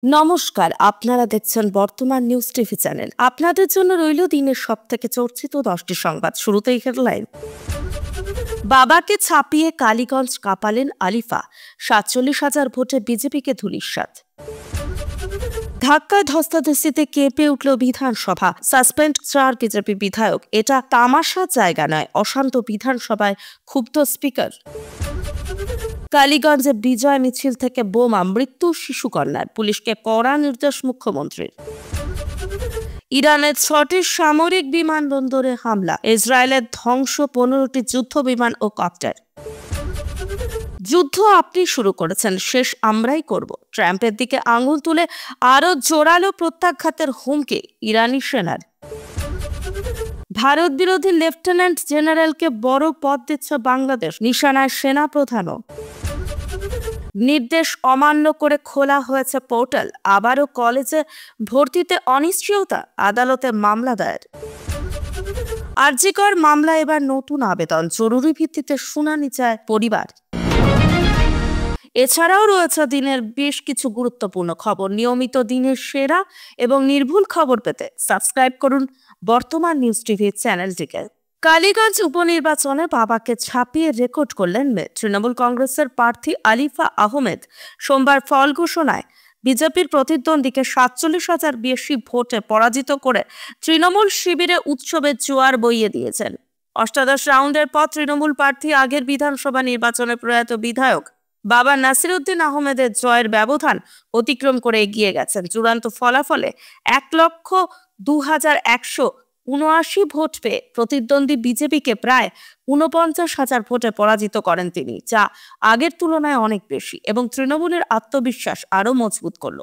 নমস্কার, আপনারা দেখছেন বর্তমান নিউজ টিভি চ্যানেল। আপনাদের জন্য রইল দিনের সবথেকে চর্চিত 10টি সংবাদ। শুরুতেই হেডলাইন। বাবাকে ছাপিয়ে কালীগঞ্জ কাঁপালেন আলিফা, 47,000 ভোটে বিজেপিকে ধূলিসাৎ। ধাক্কায় ধস্তাধস্তিতে কেঁপে উঠল বিধানসভা, সাসপেন্ড 4 বিজেপি বিধায়ক। এটা তামাশার জায়গা নয়, অশান্ত বিধানসভায় ক্ষুব্ধ স্পিকার। কালীগঞ্জে বিজয় মিছিল থেকে বোমা, মৃত্যু শিশুকন্যার, পুলিশকে কড়া নির্দেশ মুখ্যমন্ত্রীর। ইরানের 6টি সামরিক বিমানবন্দরে হামলা, ইসরায়েলের ধ্বংস 15টি যুদ্ধ বিমান ও কপ্টার। যুদ্ধ আপনি শুরু করেছেন, শেষ আমরাই করব। ট্রাম্পের দিকে আঙুল তুলে আরো জোরালো প্রত্যাঘাতের হুমকি ইরানি সেনার। ভারত বিরোধী লেফটেন্যান্ট জেনারেলকে বড় পদ দিচ্ছে বাংলাদেশ, নিশানায় সেনা প্রধানও। নির্দেশ অমান্য করে খোলা হয়েছে পোর্টাল, আবারও কলেজে ভর্তিতে অনিশ্চয়তা, আদালতে মামলা দায়ের। আরজিকর মামলা এবার নতুন আবেদন, জরুরি ভিত্তিতে শুনানি চায় পরিবার। এছাড়াও রয়েছে দিনের বেশ কিছু গুরুত্বপূর্ণ খবর। নিয়মিত দিনের সেরা এবং নির্ভুল খবর পেতে সাবস্ক্রাইব করুন বর্তমান নিউজ টিভি চ্যানেলটিকে। কালীগঞ্জ উপনির্বাচনে বাবাকে ছাপিয়ে রেকর্ড করলেন মেয়ে। তৃণমূল কংগ্রেসের প্রার্থী আলিফা আহমেদ সোমবার ফল ঘোষণায় বিজেপির প্রতিদ্বন্দ্বীকে 47,000 বেশি ভোটে পরাজিত করে তৃণমূল শিবিরে উৎসবের জোয়ার বইয়ে দিয়েছেন। অষ্টাদশ রাউন্ডের পর তৃণমূল প্রার্থী আগের বিধানসভা নির্বাচনে প্রয়াত বিধায়ক বাবা নাসিরউদ্দিন আহমেদের জয়ের ব্যবধান অতিক্রম করে এগিয়ে গেছেন। চূড়ান্ত ফলাফলে 1,02,179 ভোট পেয়ে প্রতিদ্বন্দ্বী বিজেপিকে প্রায় 49,000 ভোটে পরাজিত করেন তিনি, যা আগের তুলনায় অনেক বেশি এবং তৃণমূলের আত্মবিশ্বাস আরো মজবুত করল।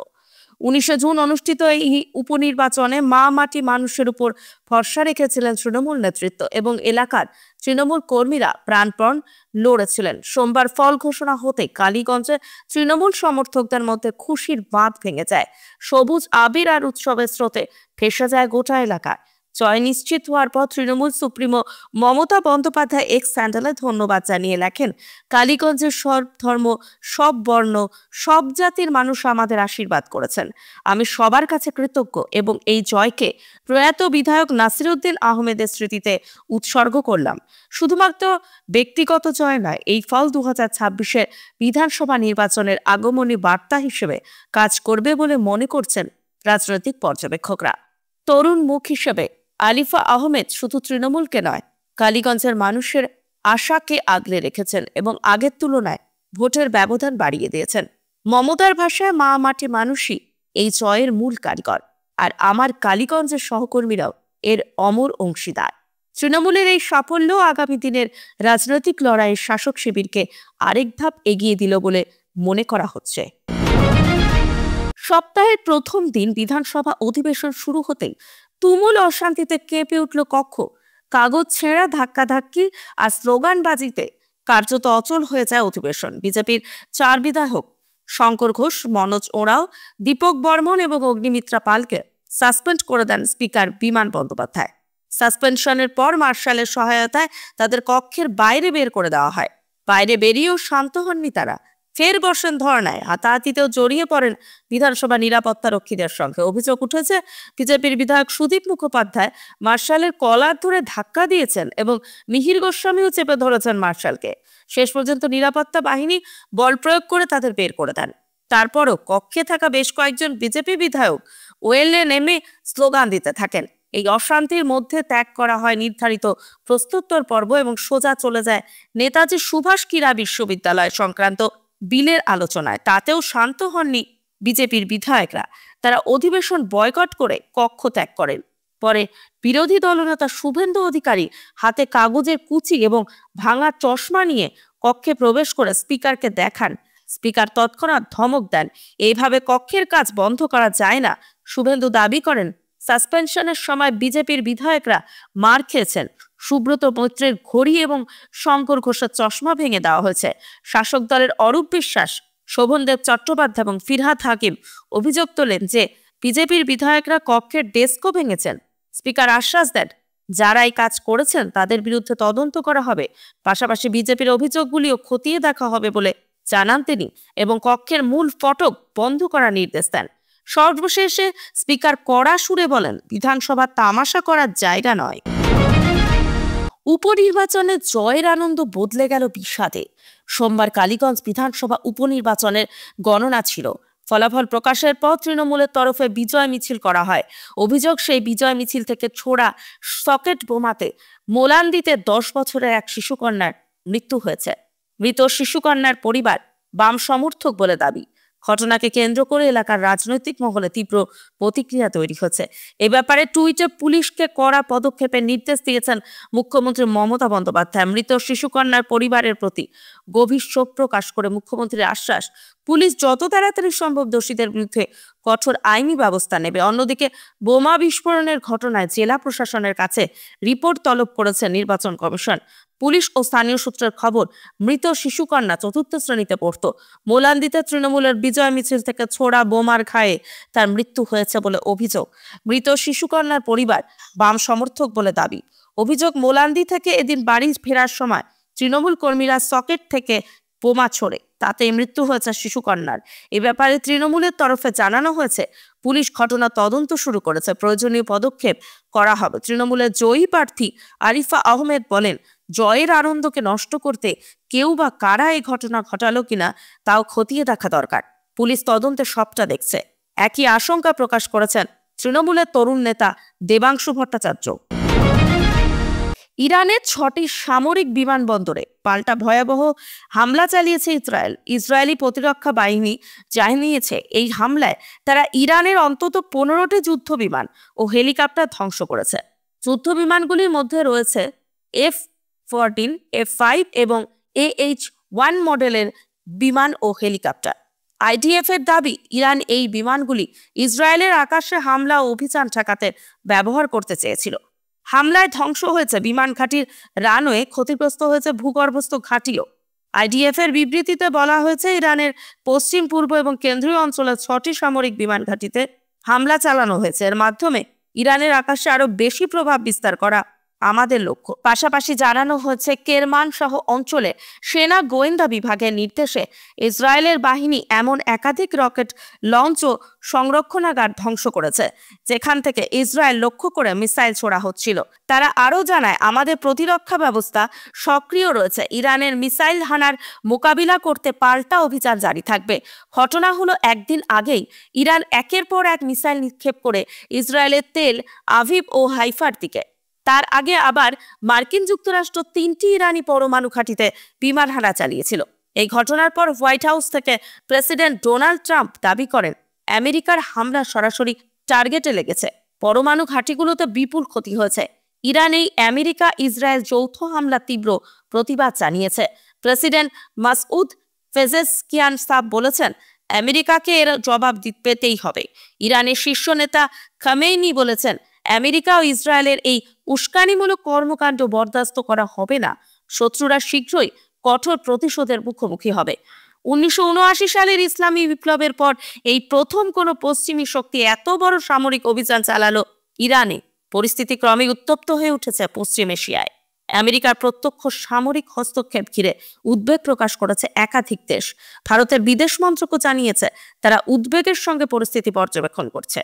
19 জুন অনুষ্ঠিত এই উপনির্বাচনে মা মাটি মানুষের উপর ভরসা রেখেছিলেন তৃণমূল নেতৃত্ব এবং এলাকার তৃণমূল কর্মীরা প্রাণপণ লড়েছিলেন। সোমবার ফল ঘোষণা হতে কালীগঞ্জে তৃণমূল সমর্থকদের মধ্যে খুশির বাঁধ ভেঙে যায়। সবুজ আবির আর উৎসবের স্রোতে ভেসে যায় গোটা এলাকায়। জয় নিশ্চিত হওয়ার পর তৃণমূল সুপ্রিমো মমতা বন্দ্যোপাধ্যায় এক্স স্যান্ডেলে ধন্যবাদ জানিয়ে লেখেন, কালীগঞ্জের সব ধর্ম, সব বর্ণ, সব জাতির মানুষ আমাদের আশীর্বাদ করেছেন। আমি সবার কাছে কৃতজ্ঞ এবং এই জয়কে প্রয়াত বিধায়ক নাসিরউদ্দিন আহমেদের স্মৃতিতে উৎসর্গ করলাম। শুধুমাত্র ব্যক্তিগত জয় নয়, এই ফল 2026-এর বিধানসভা নির্বাচনের আগমনী বার্তা হিসেবে কাজ করবে বলে মনে করছেন রাজনৈতিক পর্যবেক্ষকরা। তরুণ মুখ হিসেবে আলিফা আহমেদ শুধু তৃণমূলকে নয়, কালীগঞ্জের মানুষের আশাকে আগলে রেখেছেন এবং আগের তুলনায় ভোটের ব্যবধান বাড়িয়ে দিয়েছেন। মমতার ভাষায় মা মাটি মানুষই এই জয়ের মূল কারিগর, আর আমার কালীগঞ্জের সহকর্মীরাও এর অমর অংশীদার। তৃণমূলের এই সাফল্য আগামী দিনের রাজনৈতিক লড়াইয়ের শাসক শিবিরকে আরেক ধাপ এগিয়ে দিল বলে মনে করা হচ্ছে। সপ্তাহের প্রথম দিন বিধানসভা অধিবেশন শুরু হতেই তুমুল অশান্তিতে কেঁপে উঠল কক্ষ। কাগজ ছেঁড়া, ধাক্কাধাক্কি আর স্লোগানবাজিতে কার্যত অচল হয়ে যায় অধিবেশন। বিজেপির 4 বিধায়ক শঙ্কর ঘোষ, মনোজ ওরাও, দীপক বর্মন এবং অগ্নিমিত্রা পালকে সাসপেন্ড করে দেন স্পিকার বিমান বন্দ্যোপাধ্যায়। সাসপেনশনের পর মার্শালের সহায়তায় তাদের কক্ষের বাইরে বের করে দেওয়া হয়। বাইরে বেরিয়েও শান্ত হননি তারা, ফের বসেন ধর্নায়, হাতাহাতিতেও জড়িয়ে পড়েন বিধানসভা নিরাপত্তা রক্ষীদের সঙ্গে। অভিযোগ উঠেছে, বিজেপির বিধায়ক সুদীপ মুখোপাধ্যায় মার্শালের কলার ধরে ধাক্কা দিয়েছেন এবং মিহির গোস্বামীও চেপে ধরেছেন মার্শালকে। শেষ পর্যন্ত নিরাপত্তা বাহিনী বল প্রয়োগ করে তাদের বের করে দেন। তারপরও কক্ষে থাকা বেশ কয়েকজন বিজেপি বিধায়ক ওয়েলে নেমে স্লোগান দিতে থাকেন। এই অশান্তির মধ্যে ত্যাগ করা হয় নির্ধারিত প্রশ্নোত্তর পর্ব এবং সোজা চলে যায় নেতাজি সুভাষ ক্রীড়া বিশ্ববিদ্যালয় সংক্রান্ত বিলের আলোচনায়। তাতেও শান্ত হননি বিজেপির বিধায়করা, তারা অধিবেশন বয়কট করে কক্ষ ত্যাগ করেন। পরে বিরোধী দলনেতা শুভেন্দু অধিকারী হাতে কাগজের কুচি এবং ভাঙা চশমা নিয়ে কক্ষে প্রবেশ করে স্পিকারকে দেখান। স্পিকার তৎক্ষণাৎ ধমক দেন, এইভাবে কক্ষের কাজ বন্ধ করা যায় না। শুভেন্দু দাবি করেন, সাসপেনশনের সময় বিজেপির বিধায়করা মার খেয়েছেন। সুব্রত মৈত্রের ঘড়ি এবং শঙ্কর ঘোষের চশমা ভেঙে দেওয়া হয়েছে। শাসক দলের অরূপ বিশ্বাস, শোভনদেব চট্টোপাধ্যায় এবং ফিরহাদ হাকিম অভিযোগ তোলেন যে বিজেপির বিধায়করা কক্ষের ডেস্কও ভেঙেছেন। স্পিকার আশ্বাস দেন, যারা এই কাজ করেছেন তাদের বিরুদ্ধে তদন্ত করা হবে, পাশাপাশি বিজেপির অভিযোগগুলিও খতিয়ে দেখা হবে বলে জানান তিনি এবং কক্ষের মূল ফটক বন্ধ করার নির্দেশ দেন। সর্বশেষে স্পিকার কড়া সুরে বলেন, বিধানসভা তামাশা করার জায়গা নয়। উপনির্বাচনে জয়ের আনন্দ বদলে গেল বিষাদে। সোমবার কালীগঞ্জ বিধানসভা উপনির্বাচনের গণনা ছিল। ফলাফল প্রকাশের পর তৃণমূলের তরফে বিজয় মিছিল করা হয়। অভিযোগ, সেই বিজয় মিছিল থেকে ছোড়া সকেট বোমাতে মোলান্দিতে 10 বছরের এক শিশুকন্যার মৃত্যু হয়েছে। মৃত শিশুকন্যার পরিবার বাম সমর্থক বলে দাবি। ঘটনাকে কেন্দ্র করে এলাকার রাজনৈতিক মহলে তীব্র প্রতিক্রিয়া তৈরি হচ্ছে। এ ব্যাপারে টুইটে পুলিশকে কড়া পদক্ষেপের নির্দেশ দিয়েছেন মুখ্যমন্ত্রী মমতা বন্দ্যোপাধ্যায়। মৃত শিশুকন্যার পরিবারের প্রতি গভীর শোক প্রকাশ করে মুখ্যমন্ত্রীর আশ্বাস, পুলিশ যত তাড়াতাড়ি সম্ভব দোষীদের বিরুদ্ধে কঠোর আইনি ব্যবস্থা নেবে। অন্যদিকে বোমা বিস্ফোরণের ঘটনায় জেলা প্রশাসনের কাছে রিপোর্ট তলব করেছে নির্বাচন কমিশন। পুলিশ ও স্থানীয় সূত্রের খবর, মৃত শিশুকন্যা 4র্থ শ্রেণীতে পড়ত। মোলান্দিতে তৃণমূলের বিজয় মিছিল থেকে ছোড়া বোমার ঘায়ে তার মৃত্যু হয়েছে বলে অভিযোগ। মৃত শিশুকন্যার পরিবার বাম সমর্থক বলে দাবি। অভিযোগ, মোলান্দি থেকে এদিন বাড়ি ফেরার সময় তৃণমূল কর্মীরা সকেট থেকে বোমা ছোড়ে, তাতে মৃত্যু হয়েছে শিশুকন্যার। এ ব্যাপারে তৃণমূলের তরফে জানানো হয়েছে, পুলিশ ঘটনা তদন্ত শুরু করেছে, প্রয়োজনীয় পদক্ষেপ করা হবে। তৃণমূলের জয়ী প্রার্থী আরিফা আহমেদ বলেন, জয়ের আনন্দকে নষ্ট করতে কেউ বা কারা এই ঘটনা ঘটালো কিনা তাও খতিয়ে দেখা দরকার। পুলিশ তদন্তে সবটা দেখছে। একই আশঙ্কা প্রকাশ করেছেন তৃণমূলের তরুণ নেতা দেবাংশু ভট্টাচার্য। ইরানের 6টি সামরিক বিমানবন্দরে পাল্টা ভয়াবহ হামলা চালিয়েছে ইসরায়েল। ইসরায়েলি প্রতিরক্ষা বাহিনী জানিয়েছে, এই হামলায় তারা ইরানের অন্তত 15টি যুদ্ধ বিমান ও হেলিকপ্টার ধ্বংস করেছে। যুদ্ধ বিমানগুলির মধ্যে রয়েছে F-14, F-5 এবং AH-1 মডেলের বিমান ও হেলিকপ্টার। IDF এর দাবি, ইরান এই বিমানগুলি ইসরায়েলের আকাশে হামলা ও অভিযান ঠেকাতে ব্যবহার করতে চেয়েছিল। হামলায় ধ্বংস হয়েছে বিমান ঘাঁটির রানওয়ে, ক্ষতিগ্রস্ত হয়েছে ভূগর্ভস্থ ঘাঁটিও। IDF এর বিবৃতিতে বলা হয়েছে, ইরানের পশ্চিম, পূর্ব এবং কেন্দ্রীয় অঞ্চলের 6টি সামরিক বিমান ঘাঁটিতে হামলা চালানো হয়েছে। এর মাধ্যমে ইরানের আকাশে আরো বেশি প্রভাব বিস্তার করা আমাদের লক্ষ্য। পাশাপাশি জানানো হয়েছে, কেরমান সহ অঞ্চলে সেনা গোয়েন্দা বিভাগের নির্দেশে ইসরায়েলের বাহিনী এমন একাধিক রকেট লঞ্চ ও সংরক্ষণাগার ধ্বংস করেছে, যেখান থেকে ইসরায়েল লক্ষ্য করে মিসাইল ছোড়া হচ্ছিল। তারা আরও জানায়, আমাদের প্রতিরক্ষা ব্যবস্থা সক্রিয় রয়েছে। ইরানের মিসাইল হানার মোকাবিলা করতে পাল্টা অভিযান জারি থাকবে। ঘটনা হলো, একদিন আগেই ইরান একের পর এক মিসাইল নিক্ষেপ করে ইসরায়েলের তেল আভিভ ও হাইফার দিকে। তার আগে আবার মার্কিন যুক্তরাষ্ট্র 3টি ইরানি পরমাণু ঘাঁটিতে বিমান হামলা চালিয়েছিল। এই ঘটনার পর হোয়াইট হাউস থেকে প্রেসিডেন্ট ডোনাল্ড ট্রাম্প দাবি করেন, আমেরিকার হামলা সরাসরি টার্গেটে লেগেছে। পরমাণু ঘাঁটিগুলোতে বিপুল ক্ষতি হয়েছে। ইরান এই আমেরিকা ইসরায়েল যৌথ হামলা তীব্র প্রতিবাদ জানিয়েছে। প্রেসিডেন্ট মাসউদ পেজেশকিয়ান সাব বলেছেন, আমেরিকাকে এর জবাব পেতেই হবে। ইরানের শীর্ষ নেতা খামেনি বলেছেন, আমেরিকা ও ইসরায়েলের এই উস্কানিমূলক কর্মকাণ্ড বরদাস্ত করা হবে না। শত্রুরা শীঘ্রই কঠোর প্রতিশোধের মুখোমুখি হবে। 1979 সালের ইসলামী বিপ্লবের পর এই প্রথম কোনো পশ্চিমী শক্তি এত বড় সামরিক অভিযান চালালো ইরানে। পরিস্থিতি ক্রমে উত্তপ্ত হয়ে উঠেছে পশ্চিম এশিয়ায়। আমেরিকার প্রত্যক্ষ সামরিক হস্তক্ষেপ ঘিরে উদ্বেগ প্রকাশ করেছে একাধিক দেশ। ভারতের বিদেশ মন্ত্রকও জানিয়েছে, তারা উদ্বেগের সঙ্গে পরিস্থিতি পর্যবেক্ষণ করছে।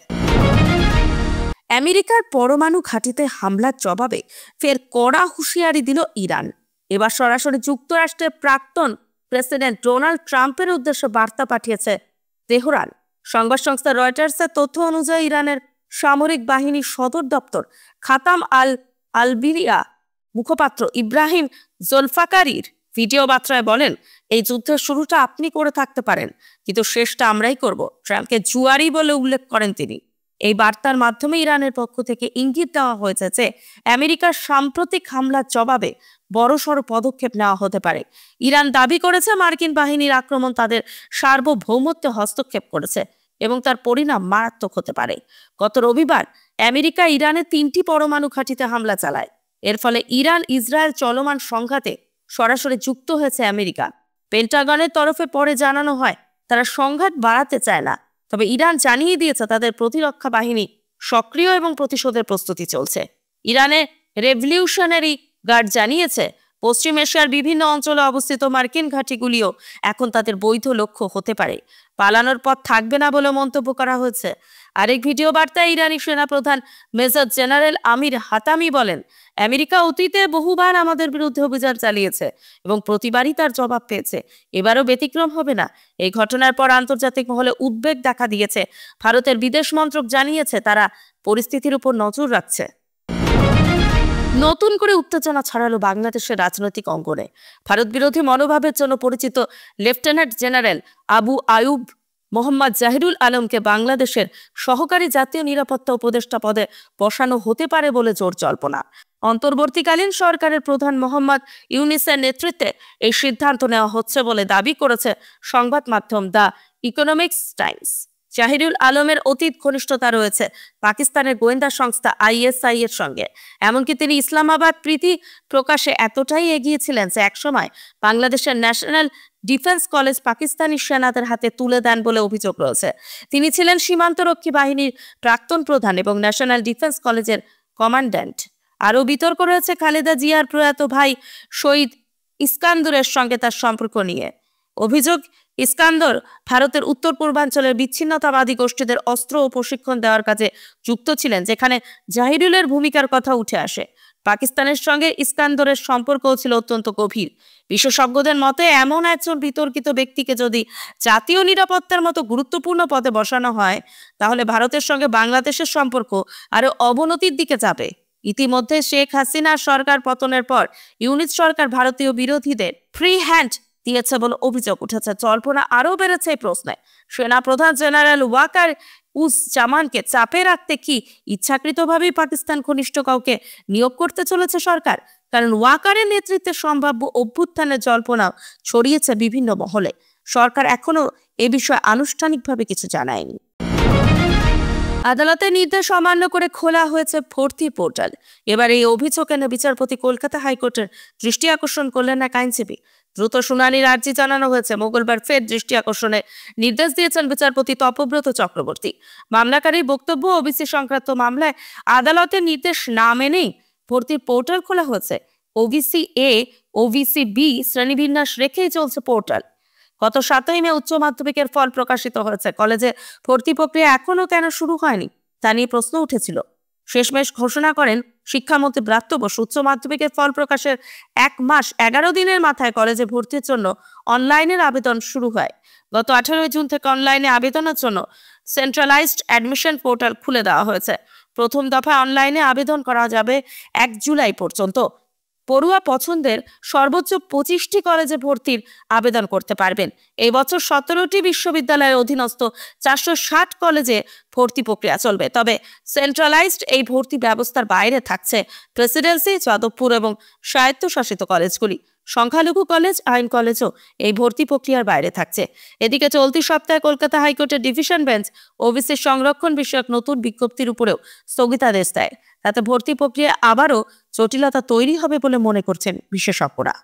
আমেরিকার পরমাণু ঘাঁটিতে হামলার জবাবে ফের কড়া হুঁশিয়ারি দিল ইরান। এবার সরাসরি যুক্তরাষ্ট্রের প্রাক্তন প্রেসিডেন্ট ডোনাল্ড ট্রাম্পের উদ্দেশ্যে বার্তা পাঠিয়েছে তেহরান। সংবাদ সংস্থা রয়টার্সের তথ্য অনুযায়ী, ইরানের সামরিক বাহিনীর সদর দপ্তর খাতাম আল-বিরিয়া মুখপাত্র ইব্রাহিম জোলফাকারির ভিডিও বার্তায় বলেন, এই যুদ্ধের শুরুটা আপনি করে থাকতে পারেন, কিন্তু শেষটা আমরাই করব। ট্রাম্পকে জুয়ারি বলে উল্লেখ করেন তিনি। এই বার্তার মাধ্যমে ইরানের পক্ষ থেকে ইঙ্গিত দেওয়া হয়েছে যে আমেরিকার সাম্প্রতিক হামলার জবাবে বড়সড় পদক্ষেপ নেওয়া হতে পারে। ইরান দাবি করেছে, মার্কিন বাহিনীর আক্রমণ তাদের সার্বভৌমত্বে হস্তক্ষেপ করেছে এবং তার পরিণাম মারাত্মক হতে পারে। গত রবিবার আমেরিকা ইরানের 3টি পরমাণু ঘাঁটিতে হামলা চালায়। এর ফলে ইরান ইসরায়েল চলমান সংঘাতে সরাসরি যুক্ত হয়েছে আমেরিকা। পেন্টাগনের তরফে পরে জানানো হয়, তারা সংঘাত বাড়াতে চায় না, তবে ইরান জানিয়ে দিয়েছে তাদের প্রতিরক্ষা বাহিনী সক্রিয় এবং প্রতিশোধের প্রস্তুতি চলছে। ইরানের রেভলিউশনারি গার্ড জানিয়েছে, পশ্চিম এশিয়ার বিভিন্ন অঞ্চলে অবস্থিত মার্কিন ঘাঁটিগুলিও এখন তাদের বৈধ লক্ষ্য হতে পারে। পালানোর পথ থাকবে না বলে মন্তব্য করা হয়েছে। আরেক ভিডিও বার্তায় ইরানি সেনাপ্রধান মেজর জেনারেল আমির হাতামি বলেন, আমেরিকা অতীতে বহুবার আমাদের বিরুদ্ধে অভিযান চালিয়েছে এবং প্রতিবারই তার জবাব পেয়েছে। এবারও ব্যতিক্রম হবে না। এই ঘটনার পর আন্তর্জাতিক মহলে উদ্বেগ দেখা দিয়েছে। ভারতের বিদেশ মন্ত্রক জানিয়েছে তারা পরিস্থিতির উপর নজর রাখছে। নতুন করে উত্তেজনা ছড়ালো বাংলাদেশের রাজনৈতিক অঙ্গনে। ভারত বিরোধী মনোভাবের জন্য পরিচিত লেফটেন্যান্ট জেনারেল আবু আয়ুব মোহাম্মদ জাহিরুল আলমকে বাংলাদেশের সহকারী জাতীয় নিরাপত্তা উপদেষ্টা পদে বসানো হতে পারে বলে জোর জল্পনা। অন্তর্বর্তীকালীন সরকারের প্রধান মোহাম্মদ ইউনূসের নেতৃত্বে এই সিদ্ধান্ত নেওয়া হচ্ছে বলে দাবি করেছে সংবাদ মাধ্যম দ্য ইকোনমিক্স টাইমস। জাহিরুল আলমের অতীত ঘনিষ্ঠতা রয়েছে পাকিস্তানের গোয়েন্দা সংস্থা ISI এর সঙ্গে। এমনকি তিনি ইসলামাবাদ প্রীতি প্রকাশে এতটাই এগিয়েছিলেন যে একসময় বাংলাদেশের ন্যাশনাল ডিফেন্স কলেজ পাকিস্তানি সেনাদের হাতে তুলে দেন বলে অভিযোগ রয়েছে। তিনি ছিলেন সীমান্তরক্ষী বাহিনীর প্রাক্তন প্রধান এবং ন্যাশনাল ডিফেন্স কলেজের কমান্ড্যান্ট। আরও বিতর্ক রয়েছে খালেদা জিয়ার প্রয়াত ভাই শহীদ ইস্কান্দরের সঙ্গে তার সম্পর্ক নিয়ে। অভিযোগ, ইস্কান্দর ভারতের উত্তর পূর্বাঞ্চলের বিচ্ছিন্নতাবাদী গোষ্ঠীদের অস্ত্র ও প্রশিক্ষণ দেওয়ার কাজে যুক্ত ছিলেন, যেখানে জাহিরুলের ভূমিকার কথা উঠে আসে। পাকিস্তানের সঙ্গে ইস্কান্দরের সম্পর্কও ছিল অত্যন্ত গভীর। বিশেষজ্ঞদের মতে এমন একজন বিতর্কিত ব্যক্তিকে যদি জাতীয় নিরাপত্তার মতো গুরুত্বপূর্ণ পদে বসানো হয়, তাহলে ভারতের সঙ্গে বাংলাদেশের সম্পর্ক আরও অবনতির দিকে যাবে। ইতিমধ্যে শেখ হাসিনার সরকার পতনের পর ইউনিট সরকার ভারতীয় বিরোধীদের ফ্রি হ্যান্ড দিয়েছে বলে অভিযোগ উঠেছে। জল্পনা আরও বেড়েছে এই প্রশ্নে। সেনাপ্রধান জেনারেল ওয়াকার উজ্জামানকে চাপে রাখতে কি ইচ্ছাকৃতভাবেই পাকিস্তান ঘনিষ্ঠ কাউকে নিয়োগ করতে চলেছে সরকার? কারণ ওয়াকারের নেতৃত্বে সম্ভাব্য অভ্যুত্থানের জল্পনা ছড়িয়েছে বিভিন্ন মহলে। সরকার এখনো এ বিষয়ে আনুষ্ঠানিকভাবে কিছু জানায়নি। আদালতের নির্দেশ অমান্য করে খোলা হয়েছে ভর্তি পোর্টাল। এবার এই অভিযোগ এনে বিচারপতি কলকাতা হাইকোর্টের দৃষ্টি আকর্ষণ করলেন এক আইনজীবী। দ্রুত শুনানির আর্জি জানানো হয়েছে। মঙ্গলবার ফের দৃষ্টি আকর্ষণে নির্দেশ দিয়েছেন বিচারপতি তপব্রত চক্রবর্তী। মামলাকারীর বক্তব্য, ওবিসি সংক্রান্ত মামলায় আদালতের নির্দেশ না মেনেই ভর্তির পোর্টাল খোলা হয়েছে। ওবিসি এ, ওবিসি বি শ্রেণীবিন্যাস রেখেই চলছে পোর্টাল। গত 7ই মে উচ্চ মাধ্যমিকের ফল প্রকাশিত হয়েছে। কলেজে ভর্তি প্রক্রিয়া এখনো কেন শুরু হয়নি তা নিয়ে প্রশ্ন উঠেছিল। শেষমেশ ঘোষণা করেন শিক্ষামন্ত্রী ব্রাত্য বসু। উচ্চ মাধ্যমিকের ফল প্রকাশের 1 মাস 11 দিনের মাথায় কলেজে ভর্তির জন্য অনলাইনের আবেদন শুরু হয়। গত 18 জুন থেকে অনলাইনে আবেদনের জন্য সেন্ট্রালাইজড অ্যাডমিশন পোর্টাল খুলে দেওয়া হয়েছে। প্রথম দফায় অনলাইনে আবেদন করা যাবে 1 জুলাই পর্যন্ত। পড়ুয়া পছন্দের সর্বোচ্চ 25টি কলেজে ভর্তির আবেদন করতে পারবেন। এই বছর 17টি বিশ্ববিদ্যালয়ের অধীনস্থ 460 কলেজে ভর্তি প্রক্রিয়া চলবে। তবে সেন্ট্রালাইজড এই ভর্তি ব্যবস্থার বাইরে থাকছে প্রেসিডেন্সি, যাদবপুর এবং স্বায়ত্তশাসিত কলেজগুলি। সংখ্যালঘু কলেজ, আইন কলেজও এই ভর্তি প্রক্রিয়ার বাইরে থাকছে। এদিকে চলতি সপ্তাহে কলকাতা হাইকোর্টের ডিভিশন বেঞ্চ ওবিসি সংরক্ষণ বিষয়ক নতুন বিজ্ঞপ্তির উপরেও স্থগিতাদেশ দেয়। তাতে ভর্তি প্রক্রিয়া আবারও জটিলতা তৈরি হবে বলে মনে করছেন বিশেষজ্ঞরা।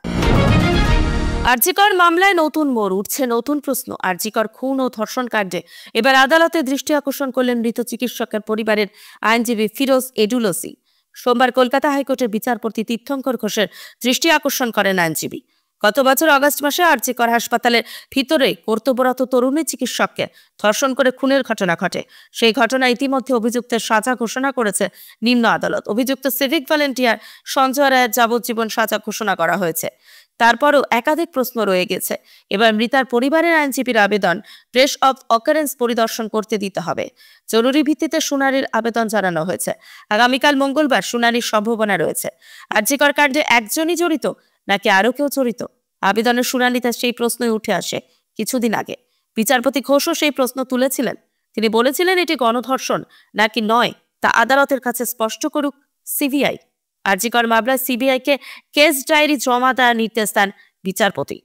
আরজিকর মামলায় নতুন মোড় উঠছে, নতুন প্রশ্ন। আরজিকর খুন ও ধর্ষণ কাণ্ডে এবার আদালতে দৃষ্টি আকর্ষণ করলেন মৃত চিকিৎসকের পরিবারের আইনজীবী ফিরোজ এডুলসি। সোমবার কলকাতা হাইকোর্টের বিচারপতি তীর্থঙ্কর ঘোষের দৃষ্টি আকর্ষণ করেন আইনজীবী। গত বছর আগস্ট মাসে আরজিকর হাসপাতালের ভিতরে কর্তব্যরত তরুণী চিকিৎসককে ধর্ষণ করে খুনের ঘটনা ঘটে। সেই ঘটনা ইতিমধ্যে অভিযুক্তের সাজা ঘোষণা করেছে নিম্ন আদালত। অভিযুক্ত সিভিক ভলেন্টিয়ার সঞ্জয় রায়ের যাবজ্জীবন সাজা ঘোষণা করা হয়েছে। তারপরও একাধিক প্রশ্ন রয়ে গেছে। এবার মৃতার পরিবারের আইনজীবীর আবেদন প্লেস অফ অকারেন্স পরিদর্শন করতে দিতে হবে। জরুরি ভিত্তিতে শুনানির আবেদন জানানো হয়েছে। আগামীকাল মঙ্গলবার শুনানির সম্ভাবনা রয়েছে। আরজিকর কাণ্ডে একজনই জড়িত নাকি আরও কেউ জড়িত? আবেদনের শুনানিতে সেই প্রশ্নই উঠে আসে কিছুদিন আগে। বিচারপতি ঘোষও সেই প্রশ্ন তুলেছিলেন। তিনি বলেছিলেন এটি গণধর্ষণ নাকি নয় তা আদালতের কাছে স্পষ্ট করুক সিবিআই। আরজিকর মামলায় সিবিআইকে কেস ডায়েরি জমা দেওয়ার নির্দেশ দেন বিচারপতি।